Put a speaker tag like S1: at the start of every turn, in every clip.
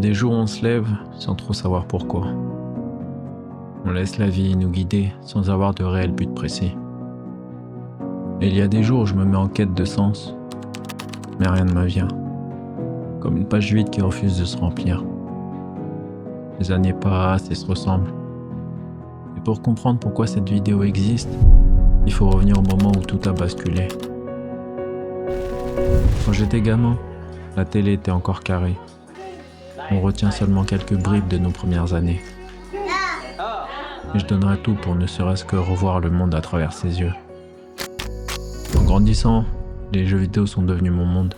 S1: des jours où on se lève sans trop savoir pourquoi. On laisse la vie nous guider sans avoir de réel but précis. Et il y a des jours où je me mets en quête de sens, mais rien ne me vient. Comme une page vide qui refuse de se remplir. Les années passent et se ressemblent. Et pour comprendre pourquoi cette vidéo existe, il faut revenir au moment où tout a basculé. Quand j'étais gamin, la télé était encore carrée. On retient seulement quelques bribes de nos premières années. Et je donnerais tout pour ne serait-ce que revoir le monde à travers ses yeux. En grandissant, les jeux vidéo sont devenus mon monde.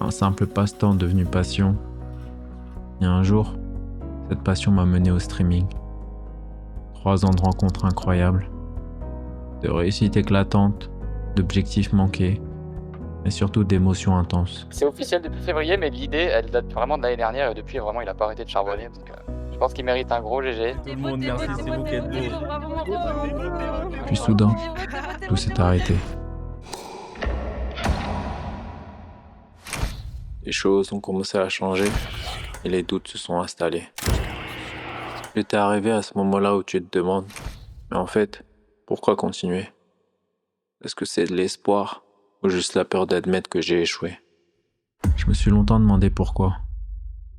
S1: Un simple passe-temps devenu passion. Et un jour, cette passion m'a mené au streaming. 3 ans de rencontres incroyables, de réussites éclatantes, d'objectifs manqués, et surtout d'émotions intenses.
S2: C'est officiel depuis février, mais l'idée, elle date vraiment de l'année dernière, et depuis, vraiment, il a pas arrêté de charbonner. Donc, je pense qu'il mérite un gros GG.
S3: Tout le monde, merci, c'est vous qui êtes beau.
S1: Puis soudain, tout s'est arrêté. Les choses ont commencé à changer et les doutes se sont installés. J'étais arrivé à ce moment-là où tu te demandes, mais en fait, pourquoi continuer? Est-ce que c'est de l'espoir ou juste la peur d'admettre que j'ai échoué? Je me suis longtemps demandé pourquoi.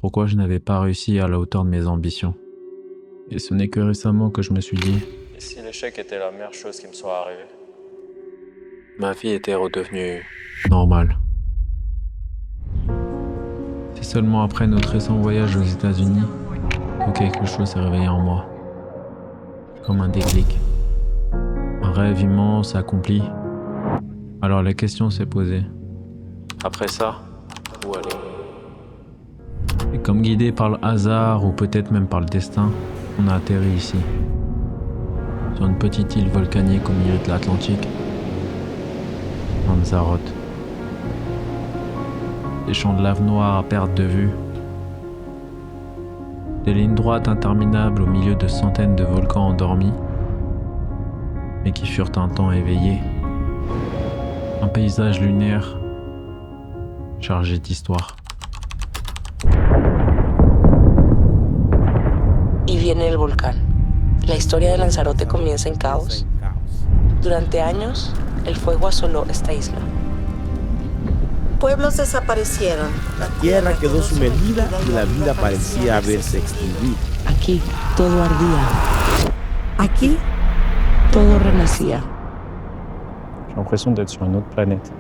S1: Pourquoi je n'avais pas réussi à la hauteur de mes ambitions. Et ce n'est que récemment que je me suis dit, et si l'échec était la meilleure chose qui me soit arrivée? Ma vie était redevenue normale. C'est seulement après notre récent voyage aux États-Unis que quelque chose s'est réveillé en moi. Comme un déclic. Un rêve immense accompli. Alors la question s'est posée. Après ça, où aller? Et comme guidé par le hasard ou peut-être même par le destin, on a atterri ici. Sur une petite île volcanique au milieu de l'Atlantique. Lanzarote. Des champs de lave noire à perte de vue. Des lignes droites interminables au milieu de centaines de volcans endormis, mais qui furent un temps éveillés. Un paysage lunaire chargé d'histoire.
S4: Y viene el volcán. La historia de Lanzarote comienza en caos. Durante años, el fuego asoló esta isla.
S5: Pueblos desaparecieron.
S3: La tierra quedó sumergida y la vida parecía haberse extinguido.
S4: Aquí todo ardía.
S5: Aquí,
S4: Todo renacía.
S1: J'ai l'impression d'être sur une autre planète.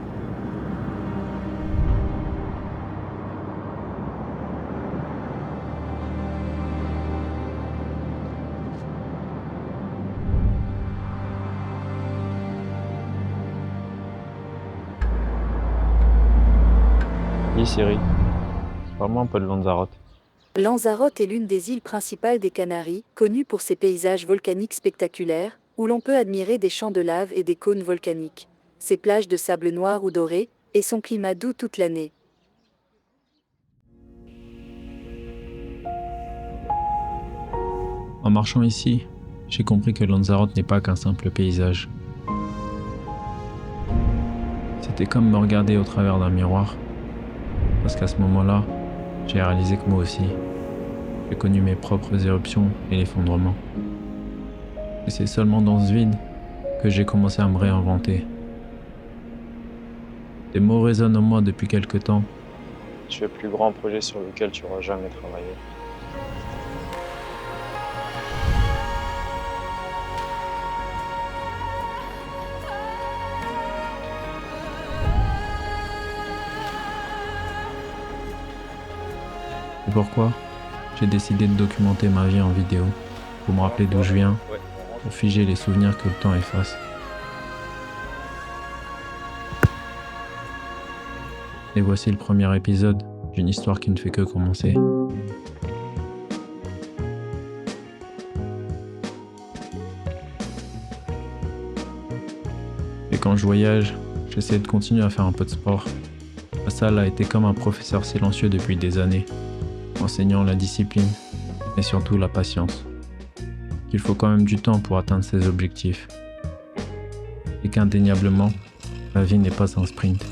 S1: Oui, Siri. Parle-moi un peu de Lanzarote.
S6: Lanzarote est l'une des îles principales des Canaries, connue pour ses paysages volcaniques spectaculaires, où l'on peut admirer des champs de lave et des cônes volcaniques, ses plages de sable noir ou doré, et son climat doux toute l'année.
S1: En marchant ici, j'ai compris que Lanzarote n'est pas qu'un simple paysage. C'était comme me regarder au travers d'un miroir. Parce qu'à ce moment-là, j'ai réalisé que moi aussi, j'ai connu mes propres éruptions et l'effondrement. Et c'est seulement dans ce vide que j'ai commencé à me réinventer. Des mots résonnent en moi depuis quelque temps. Je suis le plus grand projet sur lequel tu n'auras jamais travaillé. C'est pourquoi j'ai décidé de documenter ma vie en vidéo, pour me rappeler d'où je viens, pour figer les souvenirs que le temps efface. Et voici le premier épisode d'une histoire qui ne fait que commencer. Et quand je voyage, j'essaie de continuer à faire un peu de sport. La salle a été comme un professeur silencieux depuis des années, enseignant la discipline, mais surtout la patience. Qu'il faut quand même du temps pour atteindre ses objectifs. Et qu'indéniablement, la vie n'est pas un sprint.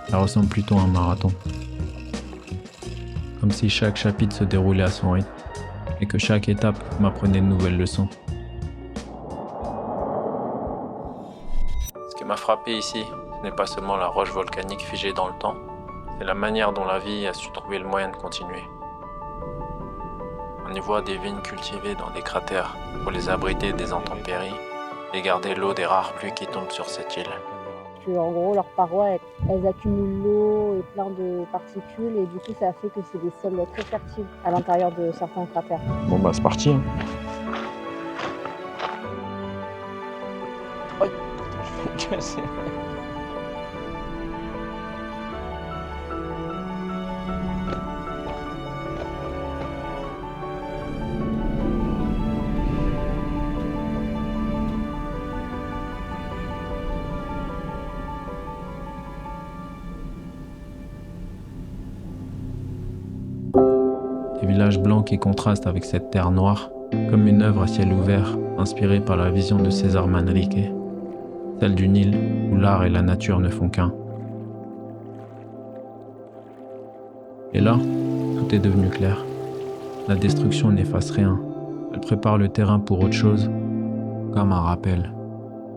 S1: Elle ressemble plutôt à un marathon. comme si chaque chapitre se déroulait à son rythme, et que chaque étape m'apprenait de nouvelles leçons. Ce qui m'a frappé ici, ce n'est pas seulement la roche volcanique figée dans le temps, c'est la manière dont la vie a su trouver le moyen de continuer. On y voit des vignes cultivées dans des cratères pour les abriter des intempéries et garder l'eau des rares pluies qui tombent sur cette île.
S7: En gros, leurs parois, elles accumulent l'eau et plein de particules et du coup, ça fait que c'est des sols très fertiles à l'intérieur de certains cratères.
S1: Bon bah c'est parti. Hein. Des villages blancs qui contrastent avec cette terre noire, comme une œuvre à ciel ouvert, inspirée par la vision de César Manrique, celle d'une île où l'art et la nature ne font qu'un. Et là, tout est devenu clair. La destruction n'efface rien, elle prépare le terrain pour autre chose, comme un rappel.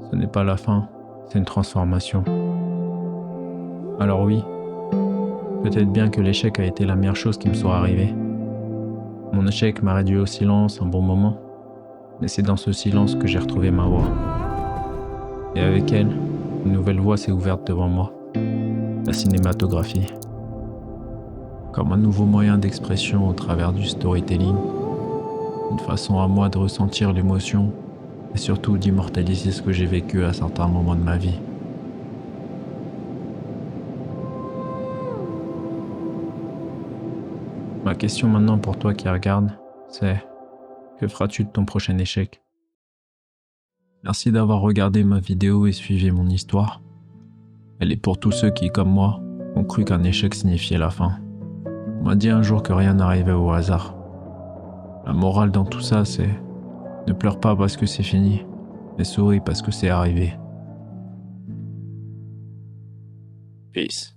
S1: Ce n'est pas la fin, c'est une transformation. Alors oui, peut-être bien que l'échec a été la meilleure chose qui me soit arrivée. Mon échec m'a réduit au silence un bon moment, mais c'est dans ce silence que j'ai retrouvé ma voix. Et avec elle, une nouvelle voie s'est ouverte devant moi, la cinématographie. Comme un nouveau moyen d'expression au travers du storytelling, une façon à moi de ressentir l'émotion et surtout d'immortaliser ce que j'ai vécu à certains moments de ma vie. Ma question maintenant pour toi qui regarde, c'est: que feras-tu de ton prochain échec? Merci d'avoir regardé ma vidéo et suivi mon histoire. Elle est pour tous ceux qui, comme moi, ont cru qu'un échec signifiait la fin. On m'a dit un jour que rien n'arrivait au hasard. La morale dans tout ça, c'est: ne pleure pas parce que c'est fini, mais souris parce que c'est arrivé. Peace.